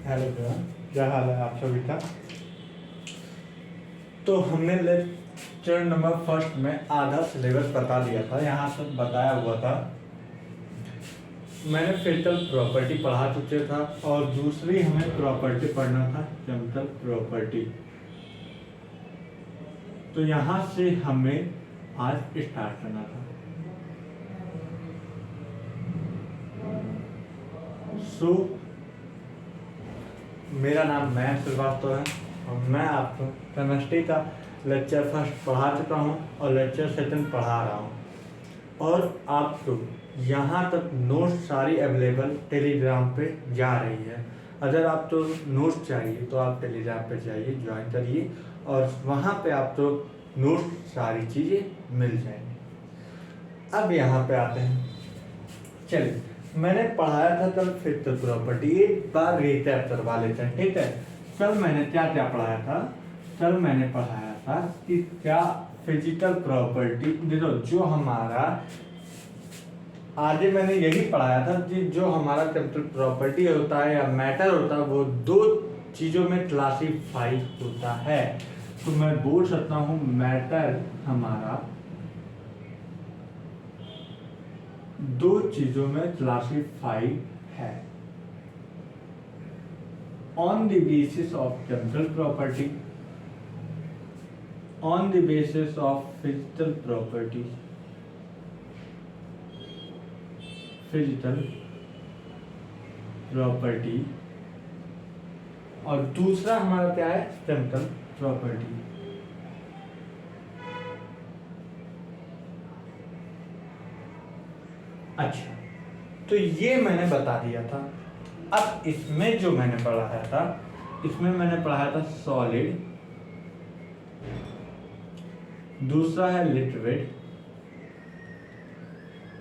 Hello everyone, क्या हाल है आप सभी का। तो हमने लेक्चर नंबर फर्स्ट में आधा सिलेबस बता दिया था, यहाँ तक बताया हुआ था। मैंने फिजिकल प्रॉपर्टी पढ़ा चुके था और दूसरी हमें प्रॉपर्टी पढ़ना था, केमिकल प्रॉपर्टी। तो यहाँ से हमें आज स्टार्ट करना था। सो मेरा नाम मयंक श्रीवास्तव है और मैं आपको केमिस्ट्री का लेक्चर फर्स्ट पढ़ा चुका हूँ और लेक्चर सेकंड पढ़ा रहा हूँ। और आपको यहाँ तक नोट्स सारी अवेलेबल टेलीग्राम पे जा रही है। अगर आपको नोट्स चाहिए तो आप टेलीग्राम पे जाइए, ज्वाइन करिए और वहाँ पे आपको नोट्स सारी चीज़ें मिल जाएंगी। अब यहाँ पे आते हैं। चलिए, मैंने पढ़ाया था कल फिजिकल प्रॉपर्टी, एक बार रिकैप करवा लेते हैं, ठीक है। कल मैंने क्या क्या पढ़ाया था। कल मैंने पढ़ाया था कि क्या फिजिकल प्रॉपर्टी, देखो जो हमारा आगे मैंने यही पढ़ाया था कि जो हमारा केमिकल प्रॉपर्टी होता है या मैटर होता है वो दो चीज़ों में क्लासीफाई होता है। तो मैं बोल सकता हूँ मैटर हमारा दो चीजों में क्लासिफाई है, on the basis of chemical property, on the basis of physical property, physical property, और दूसरा हमारा क्या है, केमिकल प्रॉपर्टी। अच्छा, तो ये मैंने बता दिया था। अब इसमें जो मैंने पढ़ाया था, इसमें मैंने पढ़ाया था सॉलिड, दूसरा है लिक्विड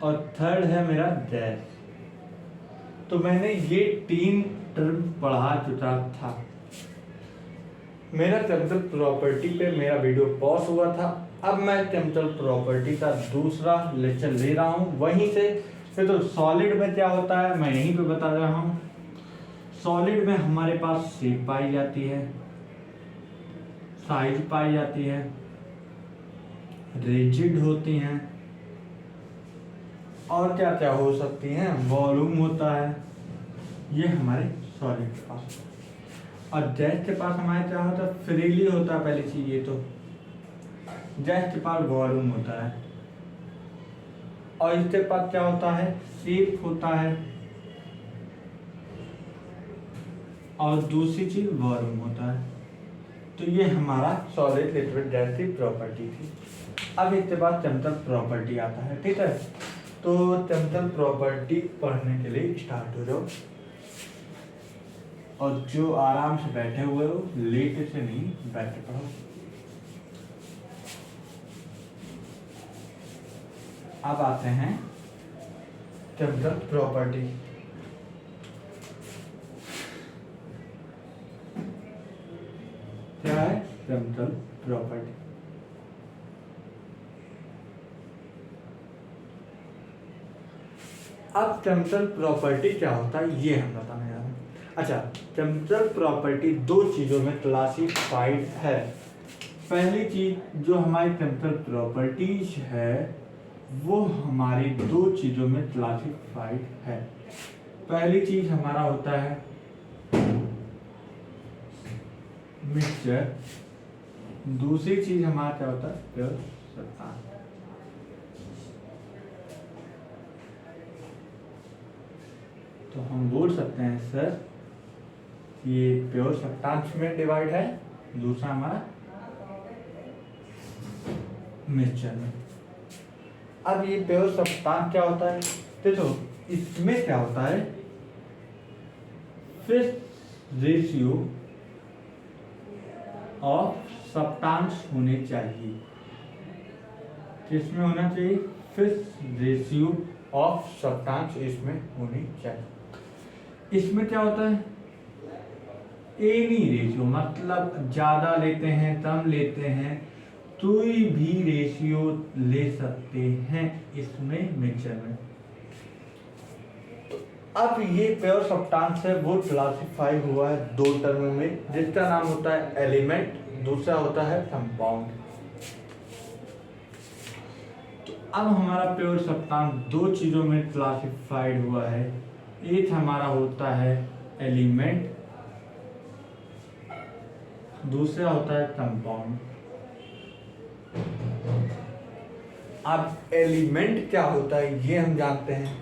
और थर्ड है मेरा गैस। तो मैंने ये तीन टर्म पढ़ा चुका था। मेरा केमिकल प्रॉपर्टी पे मेरा वीडियो पॉज हुआ था। अब मैं केमिकल प्रॉपर्टी का दूसरा लेक्चर ले रहा हूँ वहीं से। फिर तो सॉलिड में क्या होता है मैं यहीं पे बता रहा हूँ। सॉलिड में हमारे पास शेप पाई जाती है, साइज पाई जाती है, रिजिड होती हैं और क्या क्या हो सकती हैं, वॉल्यूम होता है। ये हमारे सॉलिड के पास। और गैस के पास हमारे क्या होता है, फ्रीली होता है। पहली चीज ये तो गैस के पास वॉल्यूम होता है और इसके पास क्या होता है, शेप होता है और दूसरी चीज वॉल्यूम होता है। तो ये हमारा सॉलिड लिक्विड गैस की प्रॉपर्टी थी। अब इसके बाद केमिकल प्रॉपर्टी आता है, ठीक है। तो केमिकल प्रॉपर्टी पढ़ने के लिए स्टार्ट हो जाओ और जो आराम से बैठे हुए हो लेटे से नहीं, बैठे पढ़ो। अब आते हैं केमिकल प्रॉपर्टी। क्या है केमिकल प्रॉपर्टी? अब केमिकल प्रॉपर्टी क्या होता है ये हम बताने जा रहे हैं। अच्छा, केमिकल प्रॉपर्टी दो चीजों में क्लासिफाइड है। पहली चीज जो हमारी केमिकल प्रॉपर्टीज है वो हमारी दो चीजों में क्लासिफाइड है। पहली चीज हमारा होता है मिक्सचर, दूसरी चीज हमारा क्या होता है, प्योर सब्सटेंस। तो हम बोल सकते हैं सर ये प्योर सब्सटेंस में डिवाइड है, दूसरा हमारा मिक्सचर में। अब ये प्योर सब्सटेंस क्या होता है, देखो इसमें क्या होता है, फिक्स रेशियो ऑफ सब्सटेंस होने चाहिए। किसमें होना चाहिए, फिक्स रेशियो ऑफ सब्सटेंस इसमें होनी चाहिए। इसमें क्या होता है, एनी रेशियो, मतलब ज्यादा लेते हैं कम लेते हैं, कोई भी रेशियो ले सकते हैं इसमें मिक्सचर में। अब ये प्योर सब्सटेंस है वो क्लासिफाई हुआ है दो टर्म में, जिसका नाम होता है एलिमेंट, दूसरा होता है कंपाउंड। तो अब हमारा प्योर सब्सटेंस दो चीजों में क्लासिफाइड हुआ है, एक हमारा होता है एलिमेंट, दूसरा होता है कंपाउंड। अब एलिमेंट क्या होता है ये हम जानते हैं,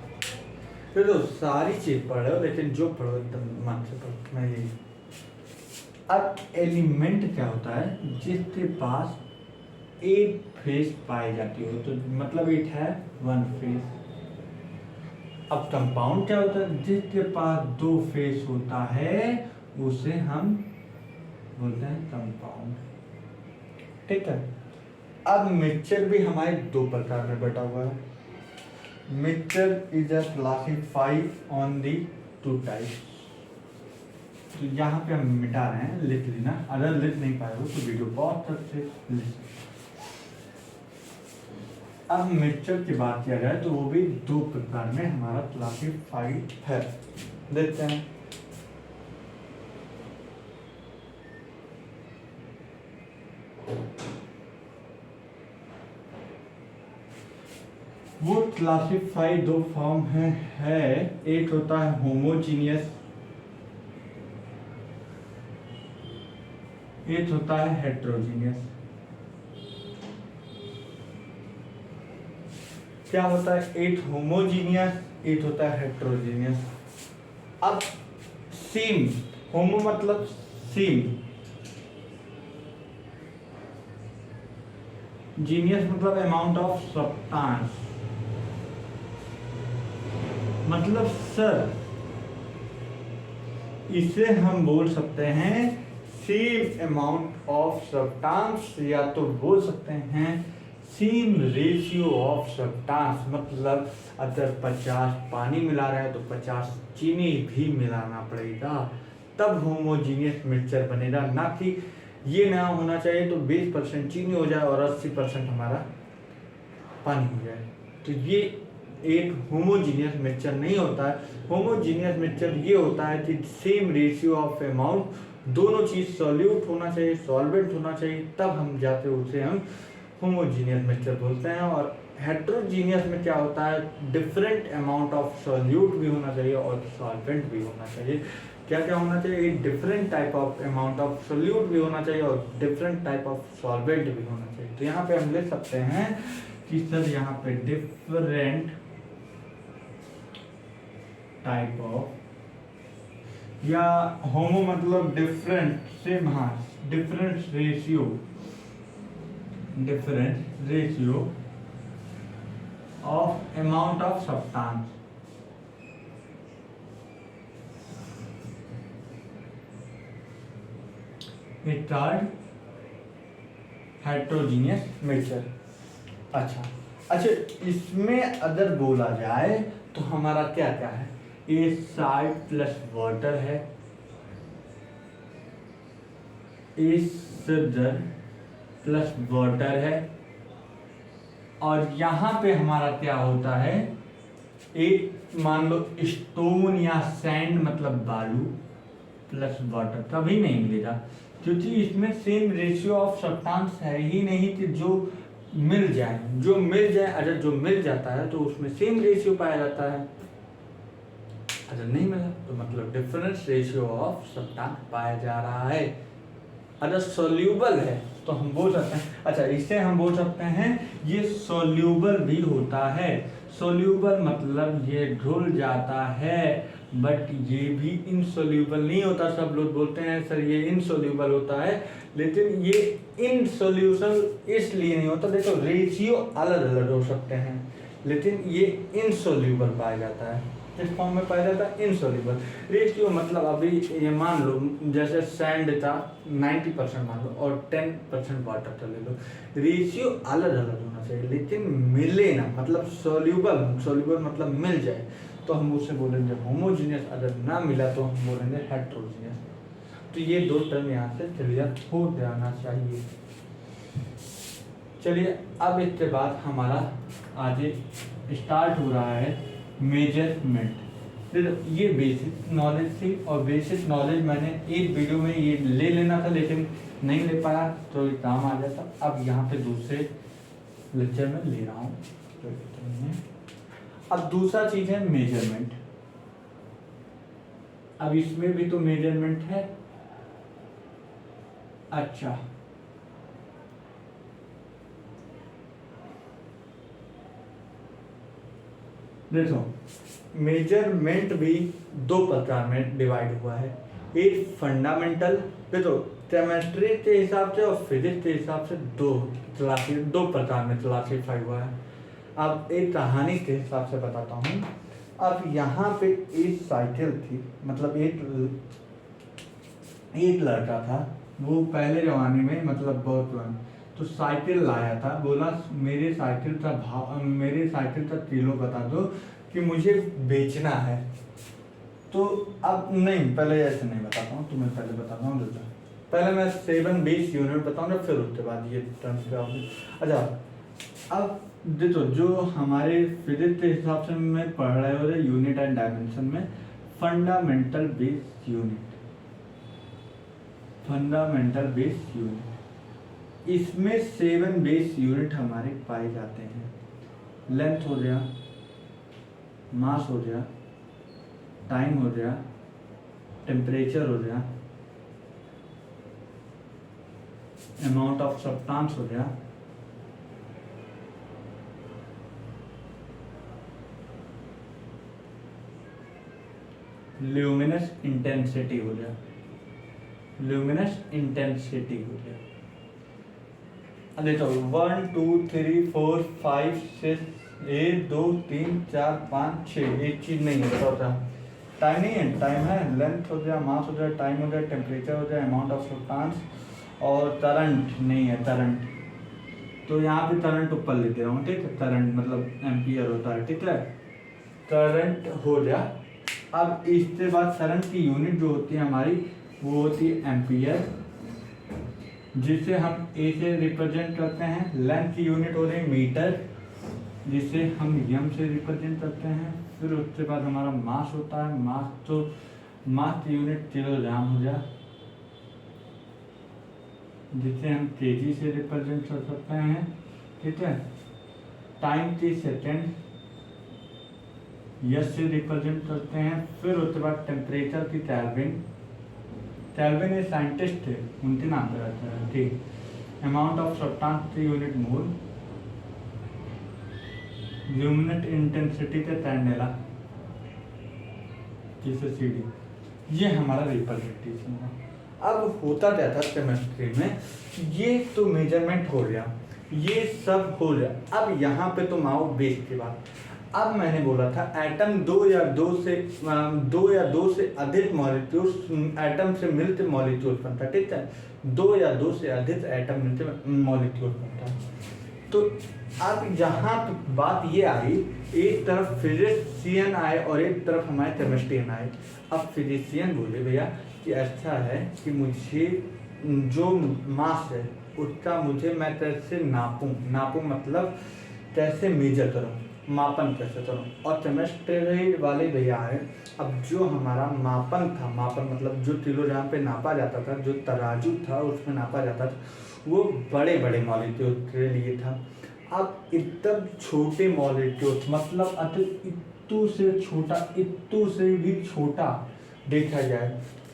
फिर तो सारी चीज पढ़ो लेकिन जो पढ़ो एकदम मन से पढ़ो। मैं यही, अब एलिमेंट क्या होता है, जिसके पास एक फेस पाई जाती हो, तो मतलब इट है वन फेस। अब कंपाउंड क्या होता है, जिसके पास दो फेस होता है उसे हम बोलते हैं कंपाउंड। ठीक है। अब मिक्सचर भी हमारे दो प्रकार में बटा हुआ है। Mixture is a classified on the two types. तो यहाँ पे हम मिटा रहे हैं, लिख लेना, अगर लिख नहीं पाए हो तो वीडियो पॉज करके लिख सकते। अब मिक्सचर की बात किया जाए तो वो भी दो प्रकार में हमारा क्लासिफाइड है, देखते हैं। वो क्लासिफाई दो फॉर्म है एक होता है होमोजीनियस, एक होता है हेट्रोजीनियस। क्या होता है, एक होमोजीनियस, एक होता है हेट्रोजीनियस। अब सेम, होमो मतलब सेम, जीनियस मतलब अमाउंट ऑफ सब्सटेंस, मतलब सर इसे हम बोल सकते हैं सेम अमाउंट ऑफ सब्सटेंस, या तो बोल सकते हैं सेम रेशियो ऑफ सब्सटेंस। मतलब अगर 50 पानी मिला रहे हैं तो 50 चीनी भी मिलाना पड़ेगा, तब होमोजीनियस मिक्सचर बनेगा। ना कि ये ना होना चाहिए तो 20% चीनी हो जाए और 80% हमारा पानी हो जाए, तो ये एक होमोजीनियस मिक्सचर नहीं होता है। होमोजीनियस मिक्सचर ये होता है कि सेम रेशियो ऑफ अमाउंट, दोनों चीज सॉल्यूट होना चाहिए, सॉल्वेंट होना चाहिए, तब हम जाते उसे हम होमोजीनियस मिक्सचर बोलते हैं। और हेट्रोजीनियस में क्या होता है, डिफरेंट अमाउंट ऑफ सॉल्यूट भी होना चाहिए और सॉल्वेंट भी होना चाहिए। क्या क्या होना चाहिए, एक different type of amount of solute भी होना चाहिए और डिफरेंट टाइप ऑफ सॉल्वेंट भी होना चाहिए। तो यहाँ पे हम लिख सकते हैं कि सर यहाँ पे डिफरेंट टाइप ऑफ, या होमो मतलब डिफरेंट, सेम, हाँ, different ratio of amount of substance. Third heterogeneous mixture. अच्छा, इसमें अगर बोला जाए तो हमारा क्या क्या है, ए साल्ट प्लस वाटर है, ए शुगर प्लस वाटर है, और यहाँ पे हमारा क्या होता है, एक मान लो स्टोन या सैंड मतलब बालू प्लस वाटर, कभी नहीं मिलेगा क्योंकि इसमें सेम रेशियो ऑफ सब्सटेंस है ही नहीं कि जो मिल जाए। अगर जो मिल जाता है तो उसमें सेम रेशियो पाया जाता है, अगर नहीं मिला तो मतलब डिफरेंस रेशियो ऑफ सब्सटेंस पाया जा रहा है। अगर सोल्यूबल है तो हम बोल सकते हैं, अच्छा इसे हम बोल सकते हैं ये सोल्यूबल भी होता है। सोल्यूबल मतलब ये घुल जाता है, बट ये भी इनसोल्यूबल नहीं होता। सब लोग बोलते हैं सर ये इनसोल्यूबल होता है, लेकिन ये इनसोल्यूशन इसलिए नहीं होता, देखो रेशियो अलग अलग हो सकते हैं, लेकिन ये इनसोल्यूबल पाया जाता है। किस फॉर्म में पाया जाता है, इनसोल्यूबल। रेशियो मतलब अभी ये मान लो जैसे सैंड था 90% मान लो और 10% वाटर का ले लो, रेशियो अलग अलग होना चाहिए, लेकिन मिले ना, मतलब सोल्यूबल मतलब मिल जाए तो हम उसे बोलेंगे होमोजीनियस, अगर ना मिला तो हम बोलेंगे हेट्रोजीनियस। तो ये दो टर्म यहाँ से क्लियर हो जाना चाहिए। चलिए अब इसके बाद हमारा आगे स्टार्ट हो रहा है मेजरमेंट। देखो ये बेसिक नॉलेज थी, और बेसिक नॉलेज मैंने एक वीडियो में ये ले लेना था लेकिन नहीं ले पाया तो ये काम आ जाता। अब यहाँ पे दूसरे लेक्चर में ले रहा हूँ। अब दूसरा चीज है मेजरमेंट। अब इसमें भी तो मेजरमेंट है। अच्छा, देखो मेजरमेंट भी दो प्रकार में डिवाइड हुआ है। एक फंडामेंटल, देखो केमिस्ट्री के हिसाब से और फिजिक्स के हिसाब से दो प्रकार में क्लासीफाई हुआ है। अब एक कहानी के हिसाब से बताता हूँ। अब यहाँ पे एक साइकिल थी, मतलब एक लड़का था, वो पहले जमाने में मतलब बहुत पुराना, तो साइकिल लाया था, बोला मेरे साइकिल का किलो बता दो कि मुझे बेचना है। तो अब नहीं, पहले ऐसे नहीं बताता हूँ, तुम्हें पहले बताता हूँ। पहले मैं 7 बेस यूनिट बताऊंगा, फिर उसके बाद ये टर्म्स पे आओगे। अच्छा, अब देखो जो हमारे फिजिक्स के हिसाब से मैं पढ़ रहे हो रहे यूनिट एंड डायमेंशन में फंडामेंटल बेस यूनिट, इसमें 7 बेस यूनिट हमारे पाए जाते हैं। लेंथ हो गया, मास हो गया, टाइम हो गया, टेम्परेचर हो गया, अमाउंट ऑफ सब्सटेंस हो गया, ल्यूमिनस इंटेंसिटी हो गया, देखो 1 2 3 4 5 6 1 2 3 4 5 6, एक चीज नहीं है, टाइम नहीं है, टाइम है, लेंथ हो गया, मास हो गया, टाइम हो गया, टेम्परेचर हो गया, अमाउंट ऑफ सब्सटेंस, और करंट नहीं है, करंट तो यहाँ पे करंट ऊपर लेते रहा हूँ, ठीक है, करंट मतलब एम्पियर होता है, ठीक है, करंट हो गया। अब इसके बाद करंट की यूनिट जो होती है हमारी वो होती है एम्पियर, जिसे हम ए से रिप्रेजेंट करते हैं। लेंथ की यूनिट हो रही मीटर, जिसे हम एम से रिप्रेजेंट करते हैं। फिर उसके बाद हमारा मास होता है, मास की यूनिट किलोग्राम हो गया, जिसे हम केजी से रिप्रेजेंट कर सकते हैं, ठीक है। टाइम की सेकेंड यस से रिप्रेजेंट करते हैं। फिर उसके बाद टेम्परेचर की केल्विन एक साइंटिस्ट थे, उनके नाम पे रहता है, ठीक। अमाउंट ऑफ सब्सटेंस की यूनिट मोल, ल्यूमिनेट इंटेंसिटी का कैंडेला, जिसे सीडी, ये हमारा रिप्रेजेंटेशन है। अब होता क्या था केमिस्ट्री में, ये तो मेजरमेंट हो गया, ये सब हो गया। अब यहाँ पे तुम आओ बेस की बात। अब मैंने बोला था एटम दो या दो से अधिक मॉलिक्यूल्स, एटम से मिलते मॉलिक्यूल बनता है, ठीक है, 2 या 2 से अधिक एटम मिलते मॉलिक्यूल बनता है। तो अब यहाँ बात ये आई, एक तरफ फिजिशियन आए और एक तरफ हमारे केमिस्ट्रियन आए। अब फिजिशियन बोले भैया कि अच्छा है कि मुझे जो मास है उसका मैं कैसे नापूं मतलब कैसे मेजर करूं, मापन कैसे करूं। और केमिस्ट्री वाले भैया है, अब जो हमारा मापन था, मापन मतलब जो किलोग्राम पे नापा जाता था, जो तराजू था उसमें नापा जाता था, वो बड़े बड़े मॉलिक्यूल के लिए था। अब एकदम छोटे मॉलिक्यूल मतलब इत्तू से भी छोटा देखा जाए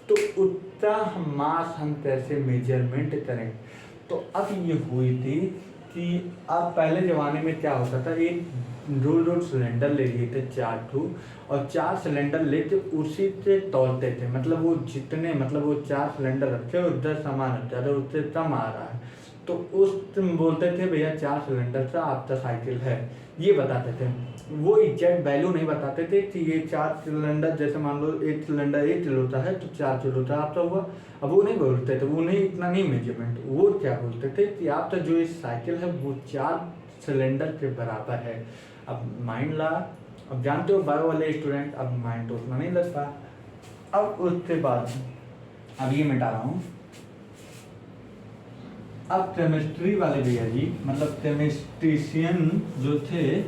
तो उतना मास हम कैसे मेजरमेंट करें। तो अब ये हुई थी कि अब पहले ज़माने में क्या होता था, एक रोल सिलेंडर ले लिए थे 4 ठो, और 4 सिलेंडर लेके उसी से तोलते थे, मतलब वो जितने मतलब वो 4 सिलेंडर रखे उधर सामान रखता था, उससे कम आ रहा है तो उस बोलते थे भैया 4 सिलेंडर से आपका साइकिल है, ये बताते थे। वो एग्जैक्ट वैल्यू नहीं बताते थे कि ये 4 सिलेंडर, जैसे मान लो एक सिलेंडर 1 किलो का है तो 4 किलो का आपका हुआ। अब वो नहीं बोलते थे, वो नहीं, इतना नहीं मेजरमेंट। वो क्या बोलते थे कि आपका जो ये साइकिल है वो 4 सिलेंडर के बराबर है। अब माइंड ला, अब जानते हो बायो वाले स्टूडेंट, अब माइंड तो उतना नहीं लगता। अब उसके बाद अब ये मिटा रहा हूँ। अब केमिस्ट्री वाले भैया जी मतलब केमिस्ट्रिशियन जो थे,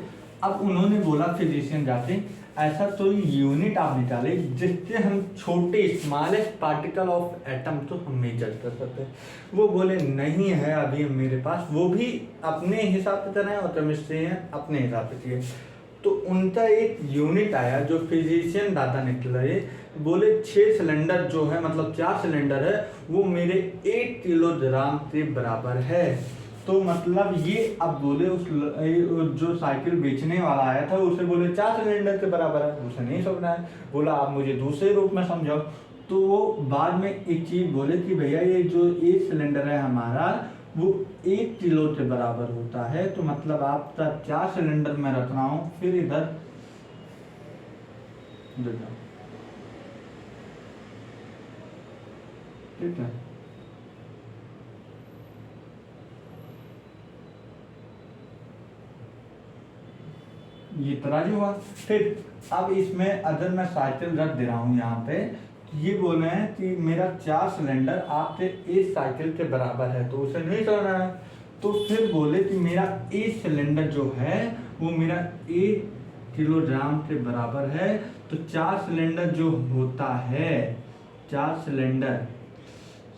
अब उन्होंने बोला फिजिशियन जाके ऐसा तो यूनिट आप निकाले जिससे हम छोटे स्मॉलेस्ट पार्टिकल ऑफ एटम तो हम मेजर कर सकते हैं। वो बोले नहीं है अभी मेरे पास, वो भी अपने हिसाब से चलाए और केमिस्ट्री अपने हिसाब से किए। तो उनका एक यूनिट आया जो फिजिशियन दादा निकले, बोले 6 सिलेंडर जो है मतलब 4 सिलेंडर है वो मेरे 8 किलोग्राम के बराबर है। तो मतलब ये अब बोले उस जो साइकिल बेचने वाला आया था उसे बोले 4 सिलेंडर के बराबर है, उसे नहीं समझना है, बोला आप मुझे दूसरे रूप में समझाओ। तो वो बाद में एक चीज बोले कि भैया ये जो 1 सिलेंडर है हमारा वो 1 किलो के बराबर होता है। तो मतलब आपका 4 सिलेंडर में रख रहा हूँ, फिर इधर ठीक है। ये तराजू हुआ। फिर अब इसमें अगर मैं साइकिल रख दे रहा हूँ यहाँ पे, ये बोल रहे हैं कि मेरा 4 सिलेंडर आपके इस साइकिल के बराबर है, तो उसे नहीं करना है। तो फिर बोले कि मेरा एक सिलेंडर जो है वो मेरा 1 किलोग्राम के बराबर है। तो 4 सिलेंडर जो होता है, 4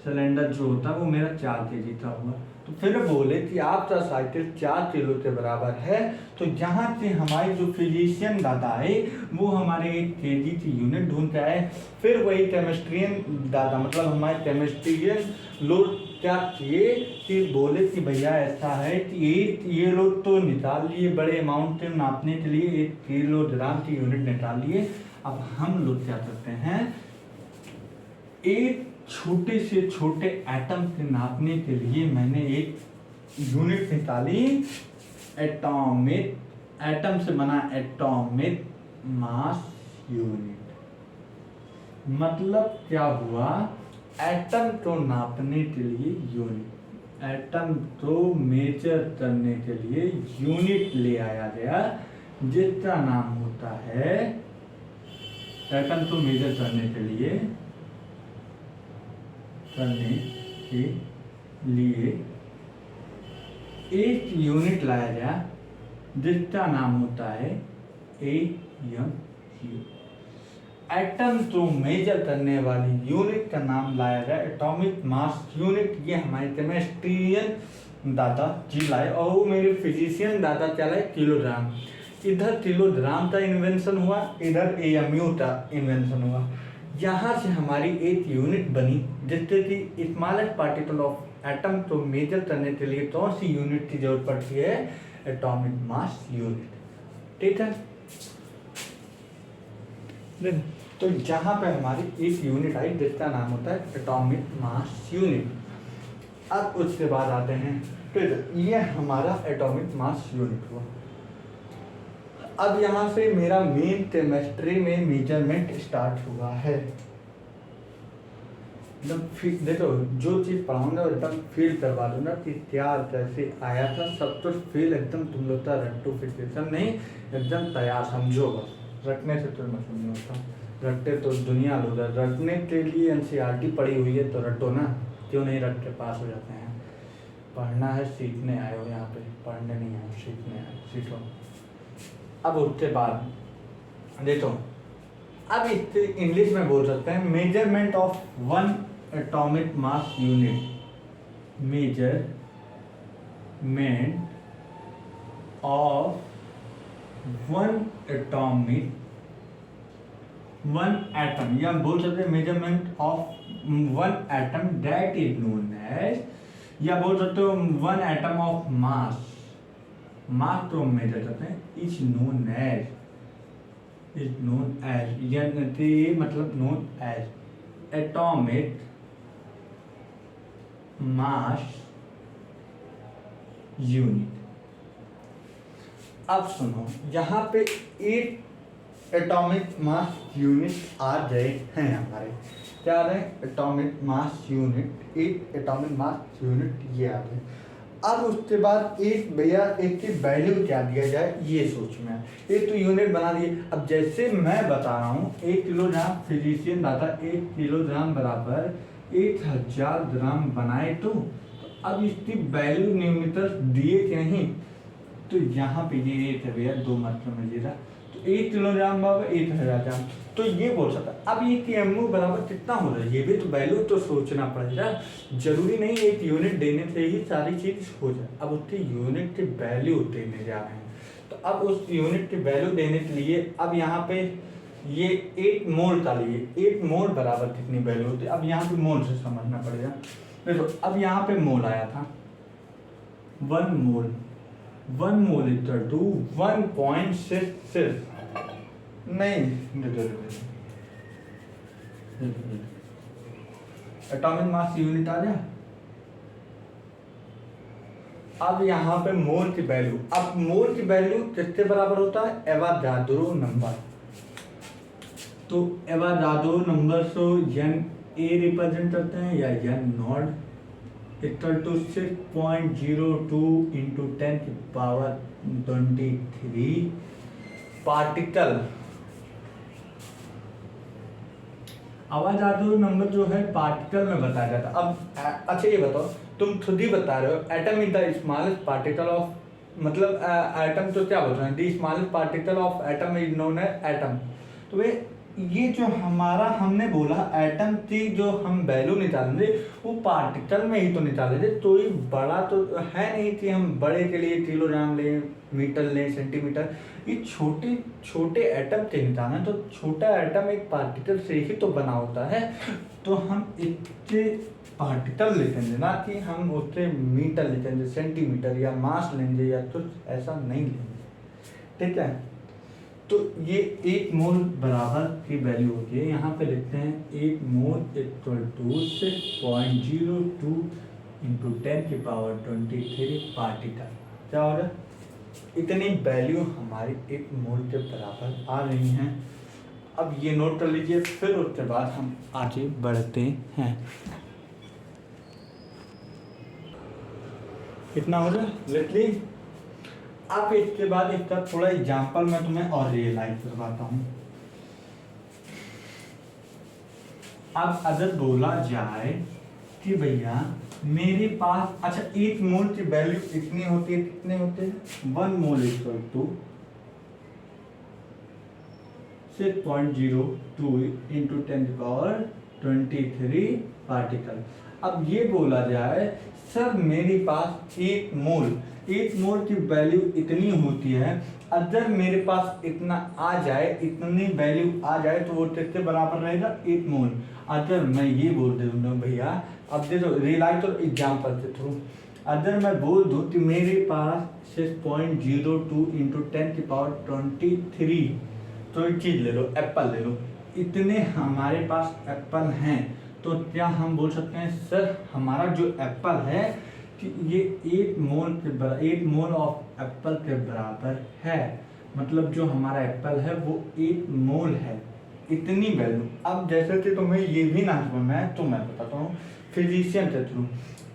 सिलेंडर जो होता है वो मेरा 4 केजी का हुआ। तो फिर बोले कि आपका साइकिल 4 किलो के बराबर है। तो यहाँ से हमारे जो फिजिशियन दादा है वो हमारे 1 केजी की यूनिट ढूंढ के आए। फिर वही केमिस्ट्रियन दादा मतलब हमारे केमिस्ट्रियन लोग क्या किए कि बोले कि भैया ऐसा है कि ये लोग तो निकाल लिए बड़े अमाउंट के नापने के लिए 1 किलोग्राम की यूनिट निकाल लिए। अब हम लोग क्या करते हैं, एक छोटे से छोटे एटम के नापने के लिए मैंने एक यूनिट निकाली, एटॉमिक, एटम से बना एटॉमिक मास यूनिट। मतलब क्या हुआ, एटम को नापने के लिए यूनिट, एटम को मेजर करने के लिए यूनिट ले आया गया जिसका नाम होता है, एटम को मेजर करने के लिए एक यूनिट लाया गया जिसका नाम होता है AMU। एटम को मेजर करने वाली यूनिट का नाम लाया गया एटॉमिक मास यूनिट। ये हमारे केमिस्ट्रियन दादा जी लाए और वो मेरे फिजिशियन दादा क्या लाए, किलोग्राम। इधर किलोग्राम का इन्वेंशन हुआ, इधर AMU का इन्वेंशन हुआ। यहाँ से हमारी एक यूनिट बनी जिससे कि स्मॉलेस्ट पार्टिकल ऑफ एटम को मेजर करने के लिए कौन सी यूनिट की जरूरत पड़ती है, एटॉमिक मास यूनिट। ठीक है, तो यहाँ पे हमारी एक यूनिट आई जिसका नाम होता है एटॉमिक मास यूनिट। अब उसके बाद आते हैं, फिर ये हमारा एटॉमिक मास यूनिट हुआ। अब यहाँ से मेरा मेन केमिस्ट्री में मेजरमेंट स्टार्ट हुआ है। एकदम देखो जो चीज़ पढ़ाऊंगा एकदम फील करवा दूंगा कि क्या कैसे आया था, सब कुछ फील एकदम तुम लोग का रट्टू फिक्सेशन नहीं, एकदम तैयार समझो बस। रटने से तो मतलब नहीं होता, रटते तो दुनिया लोग, रटने के लिए NCERT पढ़ी हुई है तो रटो ना, क्यों नहीं रट के पास हो जाते हैं। पढ़ना है, सीखने आए हो यहाँ पे, पढ़ने नहीं आए सीखने आए, सीखो। अब उसके बाद देखो, अब इससे इंग्लिश में बोल सकते हैं measurement of 1 atomic mass unit, measurement of 1 atom, या बोल सकते हैं measurement of 1 atom that is known as, या बोल सकते हो 1 एटम ऑफ मास, मास तो मेजर करते हैं, इज नोन एज, यानी मतलब known as atomic mass unit. अब सुनो, यहाँ पे एक एटॉमिक मास यूनिट आ गए हैं हमारे, क्या आ रहे हैं, एटॉमिक मास यूनिट, एक एटॉमिक मास यूनिट ये आ गए। अब उसके बाद एक भैया एक की वैल्यू क्या दिया जाए ये सोच में, एक तो यूनिट बना दिए। अब जैसे मैं बता रहा हूँ 1 किलोग्राम, फिजिशियन दादा 1 किलोग्राम बराबर 1000 ग्राम बनाए, तो अब इसकी वैल्यू न्यूमेरिकल दिए कि नहीं, तो यहाँ पे ये एक है भैया 2 मात्रा में जीरा, तो 1 किलोग्राम बराबर 1000 ग्राम। तो ये बोल सकता। अब ये TMO बराबर कितना हो रहा है, ये भी तो वैल्यू तो सोचना पड़ेगा। जरूरी नहीं एक यूनिट देने से ही सारी चीज हो जाए। अब उसकी यूनिट की वैल्यू देने जा रहे हैं, तो अब उस यूनिट की वैल्यू देने के लिए अब यहाँ पे ये 8 मोल का लिए 8 मोल बराबर कितनी वैल्यू होती है। अब यहाँ पे मोल से समझना पड़ेगा। देखो अब यहाँ पे मोल आया था 1 मोल, 1 मोल इक्वल टू 1.66 नहीं एटॉमिक मास यूनिट आ गया। अब यहाँ पे मोल की वैल्यू, अब मोल की वैल्यू किसके बराबर होता है, एवोगाड्रो नंबर। तो एवोगाड्रो नंबर से एन ए रिप्रेजेंट करते हैं या N not equal to 6.02 into 10 की पावर 23 पार्टिकल। एवोगाड्रो नंबर जो है पार्टिकल में बताया जाता है। अब अच्छा ये बताओ, तुम खुद ही बता रहे हो atom is the smallest particle of, मतलब एटम तो क्या बोल रहे हैं, the smallest particle of atom is known as atom. तो वे ये जो हमारा हमने बोला एटम की जो हम वैल्यू निकालेंगे वो पार्टिकल में ही तो निकालेंगे, तो ये बड़ा तो है नहीं कि हम बड़े के लिए किलोग्राम लें, मीटर लें, सेंटीमीटर। ये छोटे छोटे एटम के निकालना, तो छोटा एटम एक पार्टिकल से ही तो बना होता है, तो हम इसके पार्टिकल लेंगे ना कि हम उससे मीटर लेंगे, सेंटीमीटर या मास लेंगे या कुछ ऐसा नहीं लेंगे। ठीक है, तो ये 1 मोल बराबर की वैल्यू होती है। यहाँ पे लिखते हैं 1 मोल इक्वल टू 6.02 इंटू 10 की पावर 23 पार्टिकल। क्या हो रहा है, इतनी वैल्यू हमारी 1 मोल के बराबर आ रही हैं। अब ये नोट कर लीजिए, फिर उसके बाद हम आगे बढ़ते हैं। कितना हो रहा है लिख ली। अब इसके बाद इसका थोड़ा एग्जाम्पल मैं तुम्हें और रियलाइज करवाता हूँ। अब अगर बोला जाए कि भैया मेरे पास, अच्छा 1 मोल की वैल्यू इतनी होती है, कितने होते हैं 1 मोल इक्वल टू 6.02 इंटू 10 की पावर 23 पार्टिकल। अब ये बोला जाए सर मेरे पास 1 मोल की वैल्यू इतनी होती है, अगर मेरे पास इतना आ जाए, इतनी वैल्यू आ जाए तो वो किसके बराबर रहेगा 1 मोल। अगर मैं ये बोल दूँ भैया, अब देखो रियलाइज तो एग्जाम्पल के थ्रू, अगर मैं बोल दूँ कि मेरे पास 6.02 इंटू 10 की पावर 23, तो एक चीज़ ले लो, एप्पल ले लो, इतने हमारे पास एप्पल हैं, तो क्या हम बोल सकते हैं सर हमारा जो एप्पल है कि ये 1 मोल ऑफ एप्पल के बराबर है, मतलब जो हमारा एप्पल है वो 1 मोल है, इतनी वैल्यू। अब जैसे कि तुम्हें ये भी ना समझना है तो मैं बताता हूँ फिजिशियन के थ्रू।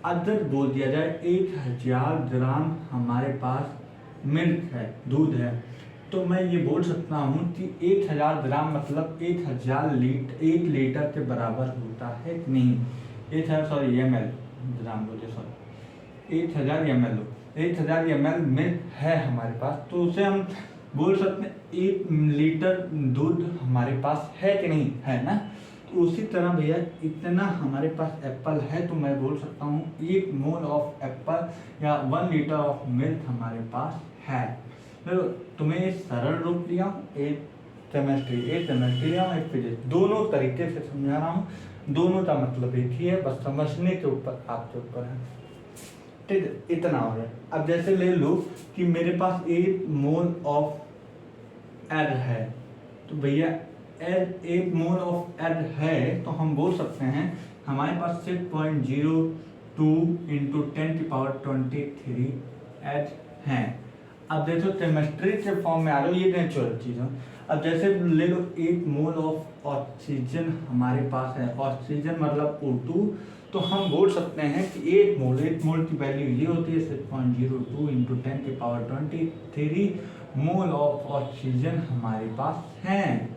अगर बोल दिया जाए 1000 ग्राम हमारे पास मिल्क है, दूध है, तो मैं ये बोल सकता हूँ कि 1000 ग्राम मतलब 1 लीटर के बराबर होता है नहीं, 1000 ग्राम बोले, 1000 ml 1000 ml मिल्क है हमारे पास, तो उसे हम बोल सकते हैं 1 लीटर दूध हमारे पास है कि नहीं है ना। तो उसी तरह भैया इतना हमारे पास एप्पल है, तो मैं बोल सकता हूँ 1 मोल ऑफ एप्पल या 1 लीटर ऑफ मिल्क हमारे पास है। तो तुम्हें एक सरल रूप दिया, एक केमिस्ट्री लिया, एक फिजिक्स, दोनों तरीके से समझा रहा हूँ, दोनों का मतलब एक ही है, बस समझने के ऊपर आपके ऊपर है। ठीक, इतना हो गया। अब जैसे ले लो कि मेरे पास 1 मोल ऑफ एग है, तो भैया 1 मोल ऑफ एग है, तो हम बोल सकते हैं हमारे पास 6.02 इंटू 10 की पावर 23 एग हैं। अब देखो केमिस्ट्री के फॉर्म में आ रहा हो, ये नेचुरल चीज़ है। अब जैसे ले लो 1 मोल ऑफ ऑक्सीजन हमारे पास है, ऑक्सीजन मतलब O2, तो हम बोल सकते हैं कि 1 मोल की वैल्यू ये होती है 6.02 इंटू 10 की पावर 23 मोल ऑफ ऑक्सीजन हमारे पास हैं।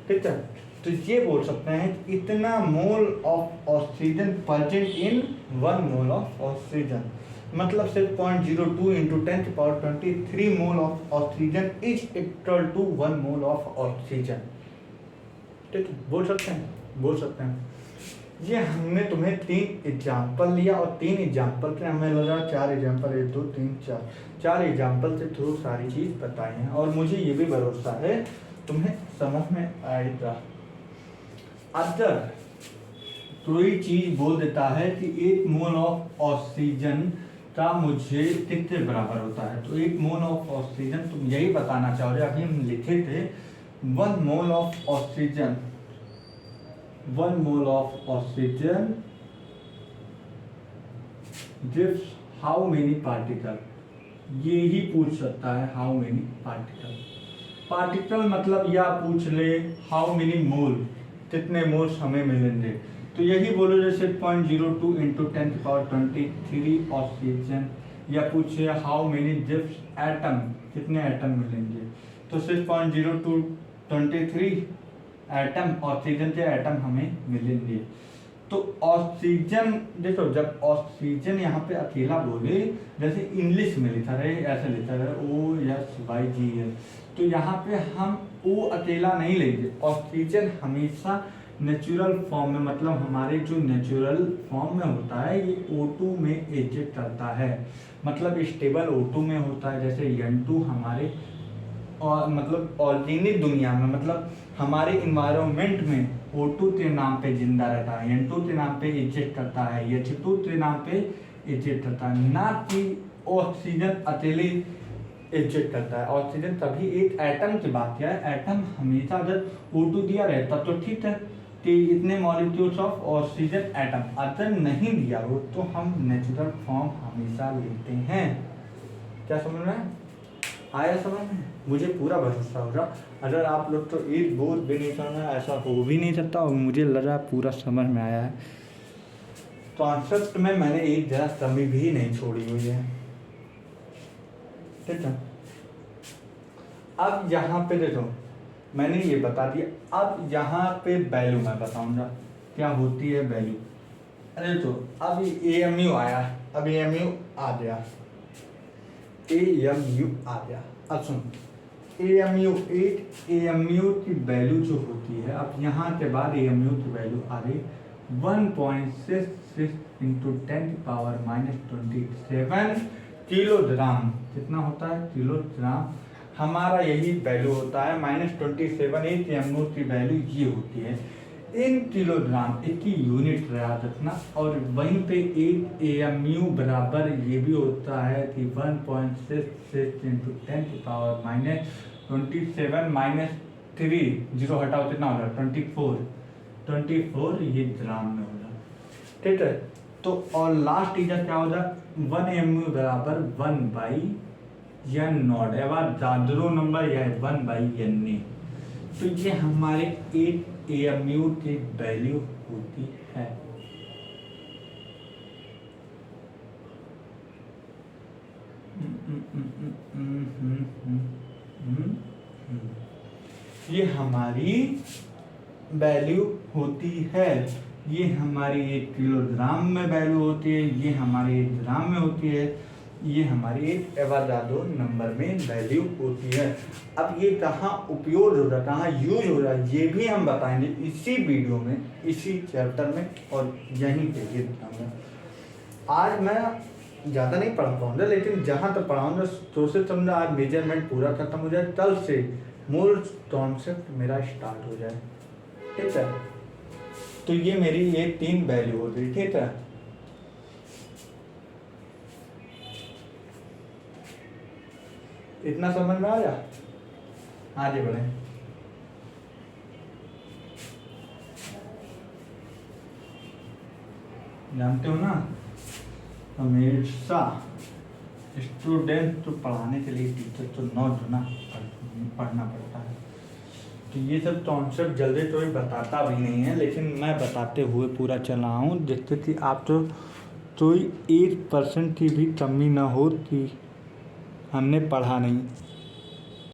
ठीक है, तो ये बोल सकते हैं कि इतना mole of oxygen present in 1 mole of oxygen. मतलब सिर्फ 0.02 into 10⁻23 mole of oxygen is equal to 1 mole of oxygen. ठीक है, बोल सकते हैं। ये हमने तुम्हें 3 एग्जाम्पल लिया और 3 एग्जाम्पल के हमें लगा 4 एग्जाम्पल, 1 2 3 4 एग्जाम्पल से थ्रू सारी चीज़ बताई हैं और मुझे ये भी भरोसा है तुम्हें समझ में आएगा। अगर कोई चीज़ बोल देता है कि 1 मोल ऑफ ऑक्सीजन का मुझे कितने बराबर होता है, तो 1 मोल ऑफ ऑक्सीजन तुम यही बताना चाह रहे, अभी हम लिखे थे 1 mole of oxygen 1 mole of oxygen gives how many particle, ये ही पूछ सकता है how many particle मतलब या पूछ ले how many mole, कितने मोल्स हमें मिलेंगे, तो यही बोलो जैसे 0.02 इंटू 10⁻23 ऑक्सीजन, या पूछे how many gives एटम, कितने एटम मिलेंगे, तो सिर्फ 0.0223 एटम ऑक्सीजन के एटम हमें मिलेंगे। तो ऑक्सीजन देखो, जब ऑक्सीजन यहाँ पे अकेला बोले, जैसे इंग्लिश में लिखा रहे, ऐसे लिखा रहे OSYGN, तो यहाँ पे हम O अकेला नहीं लेंगे, ऑक्सीजन हमेशा नेचुरल फॉर्म में, मतलब हमारे जो नेचुरल फॉर्म में होता है ये O2 में एग्जिस्ट करता है, मतलब स्टेबल O2 में होता है। जैसे N2 हमारे और मतलब ऑर्गेनिक दुनिया में, मतलब हमारे इन्वायरमेंट में O2 के नाम पे जिंदा रहता है, N2 के नाम पे एग्जिस्ट करता है, H2 के नाम पे एग्जिस्ट करता है, ना कि ऑक्सीजन अकेले एग्जिस्ट करता है। ऑक्सीजन तभी एक एटम की बात किया है, एटम हमेशा अगर O2 दिया रहता तो ठीक है कि इतने मॉलिक्यूल्स ऑफ ऑक्सीजन एटम, अगर नहीं दिया हो तो हम नेचुरल फॉर्म हमेशा लेते हैं। क्या समझ में आया? समझ में मुझे पूरा भरोसा होगा। अगर आप लोग तो एक बोल भी नहीं समझना, ऐसा हो भी नहीं सकता, और मुझे लगा पूरा समझ में आया है। कॉन्सेप्ट में मैंने एक जरा कमी भी नहीं छोड़ी हुई है। ठीक है, अब यहाँ पे देखो मैंने ये बता दिया, अब यहाँ पे वैल्यू मैं बताऊंगा क्या होती है वैल्यू। अरे तो अब AMU आया, अब AMU आ गया, AMU आ गया। अब सुन, AMU की वैल्यू जो होती है, अब यहाँ के बाद AMU की वैल्यू आ रही 1.66 इंटू 10⁻⁻27 किलोग्राम। कितना होता है? किलोग्राम। हमारा यही वैल्यू होता है -27। AMU की वैल्यू ये होती है इन किलोग्राम, इसकी यूनिट याद रखना। और वहीं पे एक AMU बराबर ये भी होता है कि 1.66 इंटू 10⁻⁻27 -3, 0 हटाओ कितना होगा? 24 ये ग्राम में होगा। ठीक है, तो और लास्ट टीजर क्या होगा? 1 AMU बराबर 1/n0, एवोगाड्रो नंबर यह है 1/n। तो ये हमारे एक AMU की वैल्यू होती है। ये हमारी वैल्यू होती है, ये हमारी 1 किलोग्राम में वैल्यू होती है, ये हमारी 1 ग्राम में होती है, ये हमारी एक एवोगाड्रो नंबर में वैल्यू होती है। अब ये कहाँ उपयोग हो रहा है, कहाँ यूज हो रहा है, ये भी हम बताएंगे इसी वीडियो में, इसी चैप्टर में, और यहीं पे ये बताऊंगा। आज मैं ज़्यादा नहीं पढ़ा पाऊंगा, लेकिन जहाँ तक पढ़ाऊंगा सोचे समझा आज मेजरमेंट पूरा खत्म हो जाए, कल से मूल कॉन्सेप्ट मेरा स्टार्ट हो जाए। ठीक है, तो ये मेरी ये 3 वैल्यू होती है। ठीक है, इतना समझ में आया? आगे बढ़े। जानते हो ना, हमेशा स्टूडेंट तो पढ़ाने के लिए टीचर तो नोट ना पढ़ना पड़ता है। तो ये सब कॉन्सेप्ट जल्दी तो ही बताता भी नहीं है, लेकिन मैं बताते हुए पूरा चला हूँ, जिससे कि आप तो कोई 1% की भी कमी ना हो कि हमने पढ़ा नहीं।